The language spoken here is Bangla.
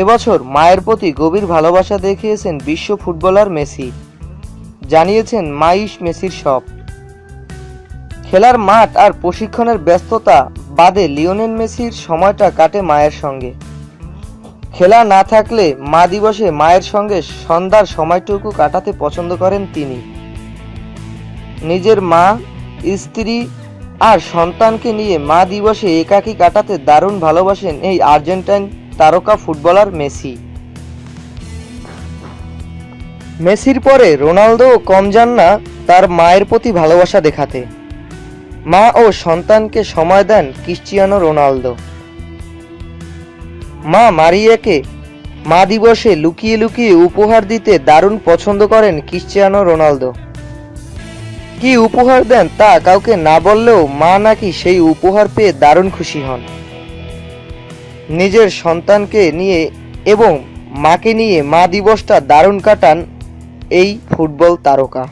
এবছর মায়ের প্রতি গভীর ভালোবাসা দেখিয়েছেন বিশ্ব ফুটবলার মেসি। জানিয়েছেন মাই মেসির সব। খেলার মাঠ আর প্রশিক্ষণের ব্যস্ততা বাদে লিওনেল মেসির সময়টা কাটে মায়ের সঙ্গে। খেলা না থাকলে মা দিবসে মায়ের সঙ্গে সন্ধ্যার সময়টুকু কাটাতে পছন্দ করেন তিনি। নিজের মা, স্ত্রী আর সন্তানকে নিয়ে মা দিবসে একাকী কাটাতে দারুণ ভালোবাসেন এই আর্জেন্টাইন তারকা ফুটবলার মেসি। মেসির পরে রোনালদোও কম যান না তার মায়ের প্রতি ভালোবাসা দেখাতে। মা ও সন্তানকে সময় দেন ক্রিশ্চিয়ানো রোনালদো। মা মারিয়াকে মা দিবসে লুকিয়ে লুকিয়ে উপহার দিতে দারুণ পছন্দ করেন ক্রিশ্চিয়ানো রোনালদো। কি উপহার দেন তা কাউকে না বললেও মা নাকি সেই উপহার পেয়ে দারুণ খুশি হন। নিজের সন্তানকে নিয়ে এবং মাকে নিয়ে মা দিবসটা দারুণ কাটান এই ফুটবল তারকা।